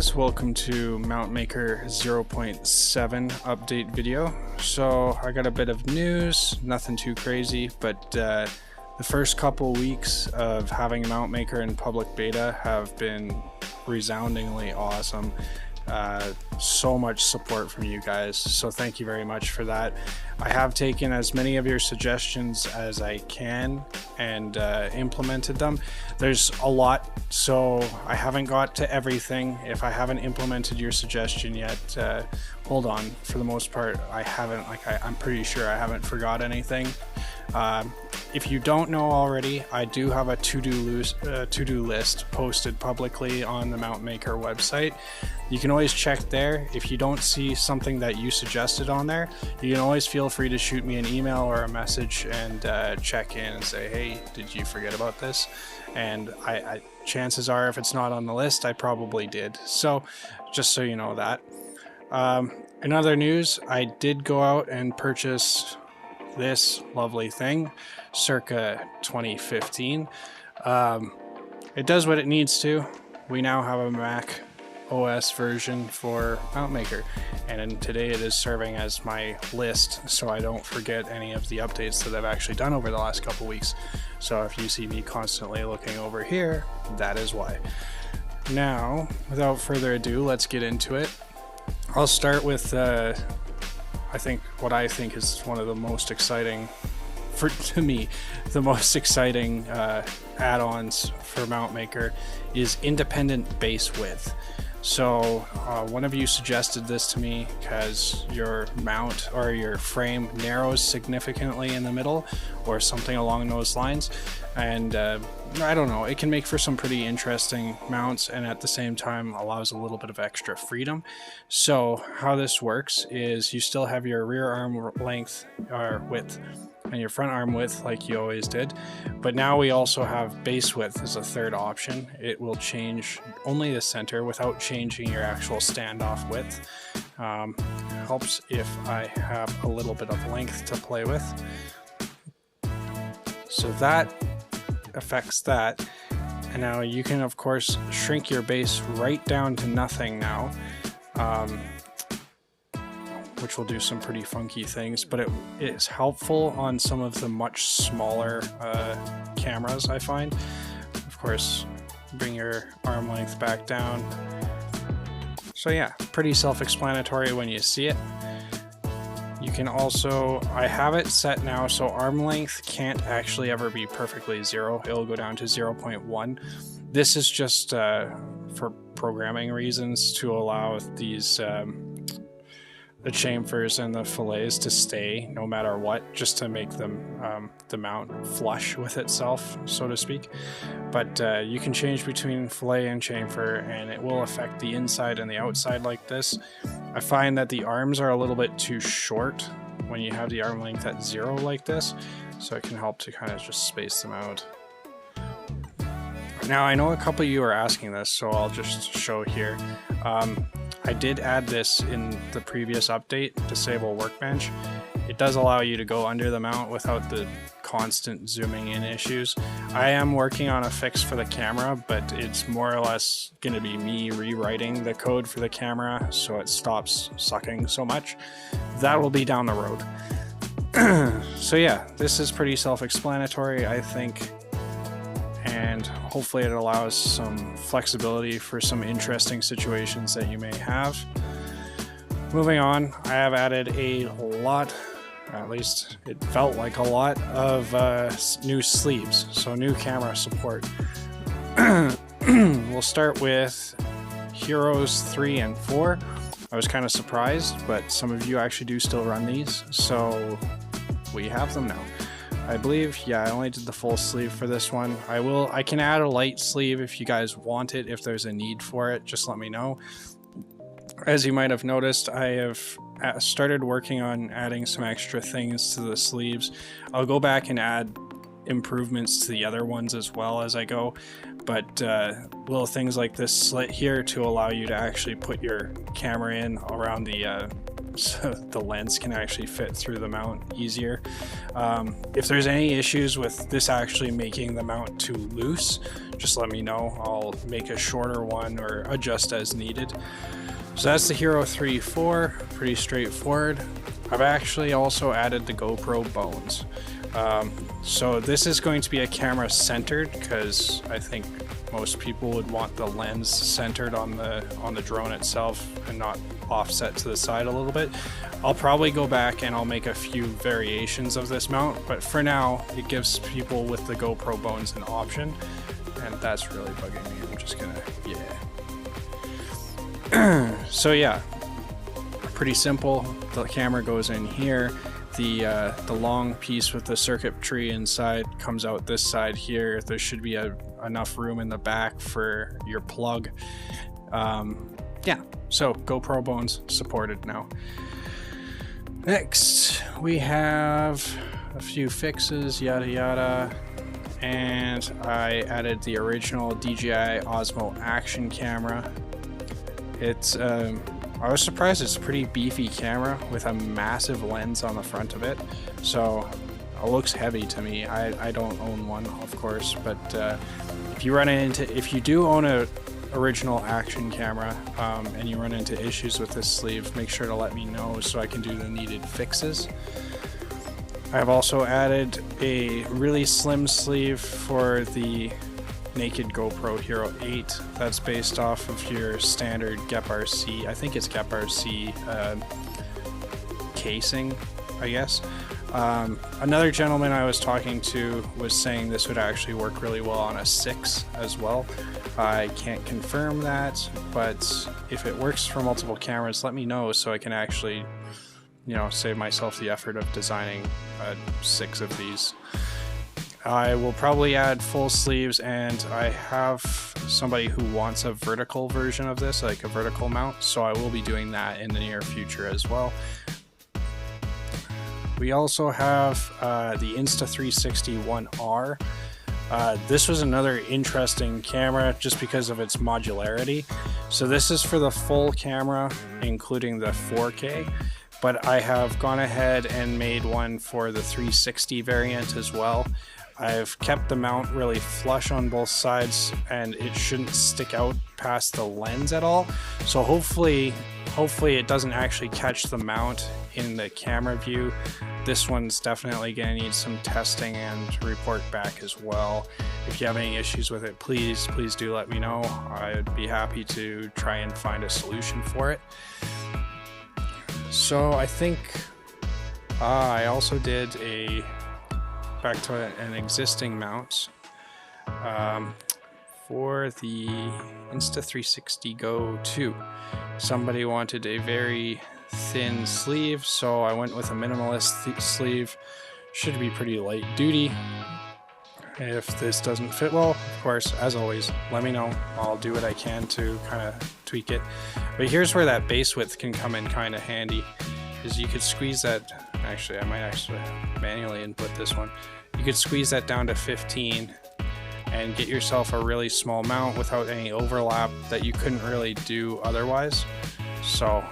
guys, welcome to MountMaker 0.7 update video. So I got a bit of news, nothing too crazy, but the first couple weeks of having MountMaker in public beta have been resoundingly awesome. So much support from you guys, so thank you very much for that. I have taken as many of your suggestions as I can and implemented them. There's a lot, so I haven't got to everything. If I haven't implemented your suggestion yet, hold on. For the most part, I haven't. I'm pretty sure I haven't forgot anything. If you don't know already, I do have a to-do list posted publicly on the MountMaker website. You can always check there. If you don't see something that you suggested on there, you can always feel free to shoot me an email or a message and check in and say, hey, did you forget about this? And chances are, if it's not on the list, I probably did. So just so you know that. In other news, I did go out and purchase this lovely thing circa 2015. It does what it needs to. We now have a Mac OS version for MountMaker, and today it is serving as my list so I don't forget any of the updates that I've actually done over the last couple weeks. So if you see me constantly looking over here, that is why. Now, without further ado, let's get into it. I'll start with what I think is one of the most exciting, to me, the most exciting add-ons for MountMaker is independent base width. So one of you suggested this to me because your mount or your frame narrows significantly in the middle or something along those lines, and I don't know, it can make for some pretty interesting mounts and at the same time allows a little bit of extra freedom. So how this works is you still have your rear arm length or width and your front arm width like you always did, but now we also have base width as a third option. It will change only the center without changing your actual standoff width. Helps if I have a little bit of length to play with. So that affects that, and now you can of course shrink your base right down to nothing now, which will do some pretty funky things, but it is helpful on some of the much smaller cameras, I find. Of course, bring your arm length back down. So yeah, pretty self-explanatory when you see it. You can also, I have it set now so arm length can't actually ever be perfectly 0. It'll go down to 0.1. This is just for programming reasons to allow these the chamfers and the fillets to stay no matter what, just to make them the mount flush with itself, so to speak. But you can change between fillet and chamfer, and it will affect the inside and the outside like this. I find that the arms are a little bit too short when you have the arm length at 0 like this, so it can help to kind of just space them out. Now I know a couple of you are asking this, so I'll just show here. I did add this in the previous update, disable Workbench. It does allow you to go under the mount without the constant zooming in issues. I am working on a fix for the camera, but it's more or less going to be me rewriting the code for the camera so it stops sucking so much. That will be down the road. So yeah, this is pretty self-explanatory, I think, and hopefully it allows some flexibility for some interesting situations that you may have. Moving on, I have added a lot, at least it felt like a lot, of new sleeves, so new camera support. We'll start with Heroes 3 and 4. I was kind of surprised, but some of you actually do still run these, so we have them now. I believe, yeah, I only did the full sleeve for this one. I can add a light sleeve if you guys want it, if there's a need for it, just let me know. As you might have noticed, I have started working on adding some extra things to the sleeves. I'll go back and add improvements to the other ones as well as I go, but little things like this slit here to allow you to actually put your camera in around the so the lens can actually fit through the mount easier. If there's any issues with this actually making the mount too loose, just let me know. I'll make a shorter one or adjust as needed. So that's the Hero 3.4, pretty straightforward. I've actually also added the GoPro bones. So this is going to be a camera centered, because I think most people would want the lens centered on the drone itself and not offset to the side a little bit. I'll probably go back and I'll make a few variations of this mount, but for now it gives people with the GoPro bones an option, and that's really bugging me. I'm just gonna, so yeah, pretty simple. The camera goes in here. The long piece with the circuitry inside comes out this side here. There should be enough room in the back for your plug. Yeah, so GoPro bones supported now. Next, we have a few fixes, yada yada, and I added the original DJI Osmo action camera. It's I was surprised. It's a pretty beefy camera with a massive lens on the front of it, so it looks heavy to me. I don't own one, of course, but if you do own a original action camera and you run into issues with this sleeve, make sure to let me know so I can do the needed fixes. I've also added a really slim sleeve for the naked GoPro Hero 8. That's based off of your standard GEP-RC, I think it's GEP-RC casing, I guess. Another gentleman I was talking to was saying this would actually work really well on a 6 as well. I can't confirm that, but if it works for multiple cameras, let me know so I can actually, you know, save myself the effort of designing 6 of these. I will probably add full sleeves, and I have somebody who wants a vertical version of this, like a vertical mount, so I will be doing that in the near future as well. We also have the Insta360 OneR. This was another interesting camera just because of its modularity. So this is for the full camera, including the 4K, but I have gone ahead and made one for the 360 variant as well. I've kept the mount really flush on both sides, and it shouldn't stick out past the lens at all. So hopefully it doesn't actually catch the mount in the camera view. This one's definitely gonna need some testing and report back as well. If you have any issues with it, please do let me know. I'd be happy to try and find a solution for it. So I think I also did back to an existing mount for the Insta360 Go 2. Somebody wanted a very thin sleeve, so I went with a minimalist sleeve. Should be pretty light duty. If this doesn't fit well, of course, as always, let me know. I'll do what I can to kind of tweak it. But here's where that base width can come in kind of handy, is you could squeeze that. Actually, I might actually manually input this one. You could squeeze that down to 15 and get yourself a really small mount without any overlap that you couldn't really do otherwise. So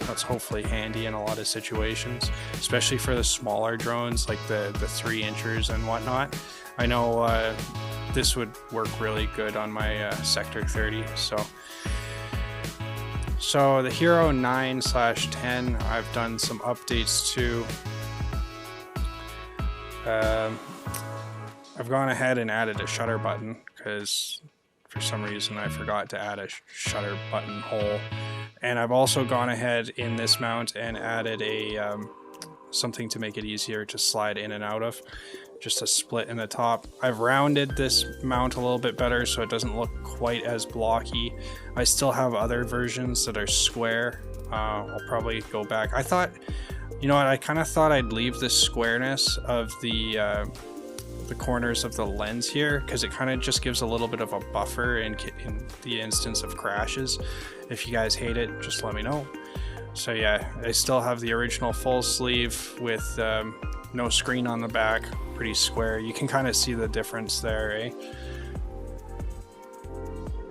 that's hopefully handy in a lot of situations, especially for the smaller drones like the 3 inchers and whatnot. I know this would work really good on my Sector 30. So the Hero 9/10, I've done some updates to. I've gone ahead and added a shutter button because for some reason I forgot to add a shutter button hole. And I've also gone ahead in this mount and added a something to make it easier to slide in and out of, just a split in the top. I've rounded this mount a little bit better so it doesn't look quite as blocky. I still have other versions that are square. I'll probably go back. I thought, you know what, I kind of thought I'd leave the squareness of the corners of the lens here, because it kind of just gives a little bit of a buffer in the instance of crashes. If you guys hate it, just let me know. So yeah, I still have the original full sleeve with no screen on the back, pretty square. You can kind of see the difference there, eh?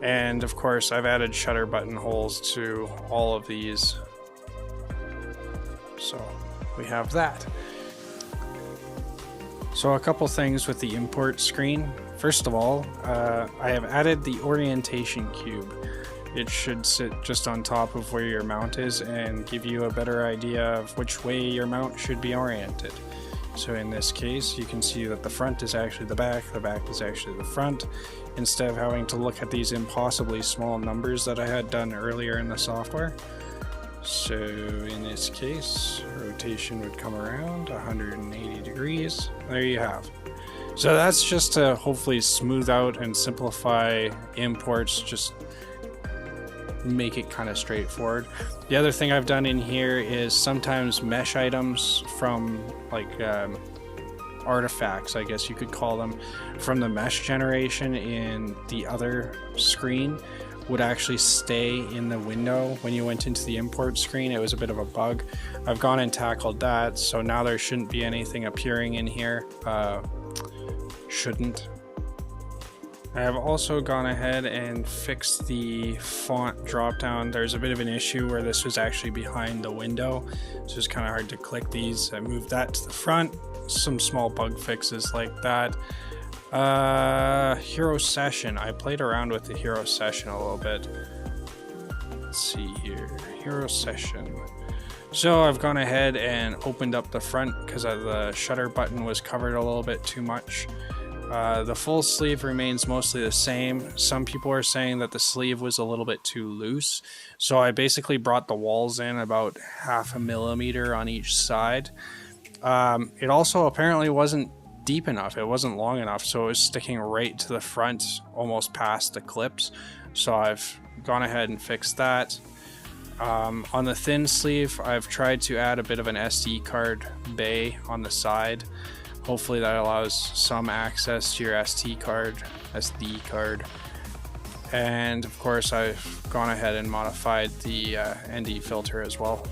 And of course, I've added shutter button holes to all of these we have that. So a couple things with the import screen. First of all, I have added the orientation cube. It should sit just on top of where your mount is and give you a better idea of which way your mount should be oriented. So in this case, you can see that the front is actually the back is actually the front, instead of having to look at these impossibly small numbers that I had done earlier in the software. So in this case, rotation would come around 180 degrees. There you have. So that's just to hopefully smooth out and simplify imports, just make it kind of straightforward. The other thing I've done in here is sometimes mesh items from like artifacts, I guess you could call them, from the mesh generation in the other screen would actually stay in the window when you went into the import screen. It was a bit of a bug. I've gone and tackled that, so now there shouldn't be anything appearing in here. Shouldn't. I have also gone ahead and fixed the font drop-down. There's a bit of an issue where this was actually behind the window, so it's kind of hard to click these. I moved that to the front. Some small bug fixes like that. Hero Session. I played around with the Hero Session a little bit. Let's see here. Hero Session. So I've gone ahead and opened up the front because the shutter button was covered a little bit too much. The full sleeve remains mostly the same. Some people are saying that the sleeve was a little bit too loose, so I basically brought the walls in about 0.5 millimeter on each side. It also apparently wasn't deep enough, it wasn't long enough, so it was sticking right to the front, almost past the clips. So I've gone ahead and fixed that. On the thin sleeve, I've tried to add a bit of an SD card bay on the side. Hopefully that allows some access to your SD card. And of course I've gone ahead and modified the ND filter as well.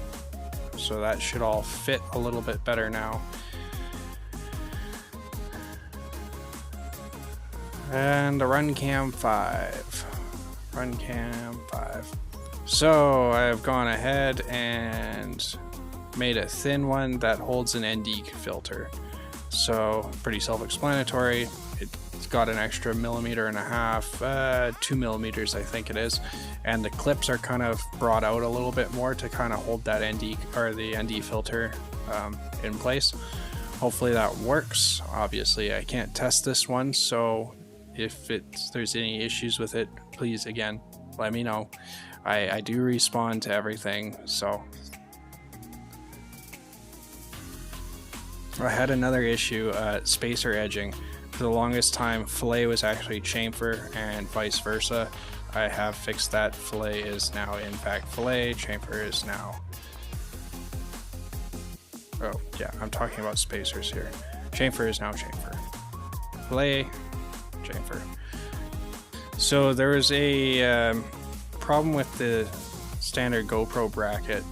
So that should all fit a little bit better now. And the Runcam 5. So I've gone ahead and made a thin one that holds an ND filter. So pretty self-explanatory. It's got an extra 1.5 millimeters, 2 millimeters I think it is, and the clips are kind of brought out a little bit more to kind of hold that ND or the ND filter in place. Hopefully that works. Obviously I can't test this one, so if there's any issues with it, please again let me know. I do respond to everything. So I had another issue, spacer edging. For the longest time, fillet was actually chamfer and vice versa. I have fixed that. Fillet is now in fact fillet, chamfer is now... Oh yeah, I'm talking about spacers here. Chamfer is now chamfer. Fillet, chamfer. So there was a problem with the standard GoPro bracket.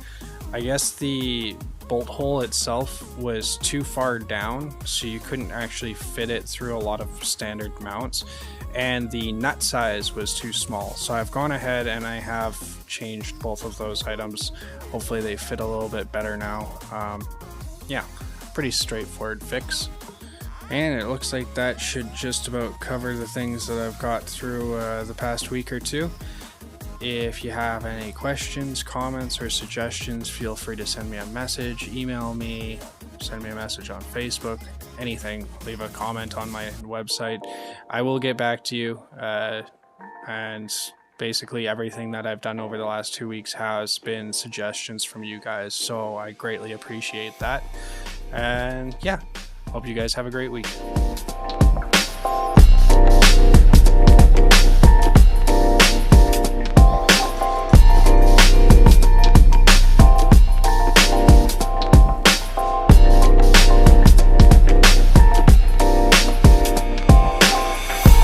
I guess the bolt hole itself was too far down, so you couldn't actually fit it through a lot of standard mounts, and the nut size was too small. So I've gone ahead and I have changed both of those items. Hopefully they fit a little bit better now. Yeah, pretty straightforward fix. And it looks like that should just about cover the things that I've got through the past week or two. If you have any questions, comments, or suggestions, feel free to send me a message, email me, send me a message on Facebook, anything. Leave a comment on my website. I will get back to you. And basically everything that I've done over the last 2 weeks has been suggestions from you guys, so I greatly appreciate that. And yeah, hope you guys have a great week.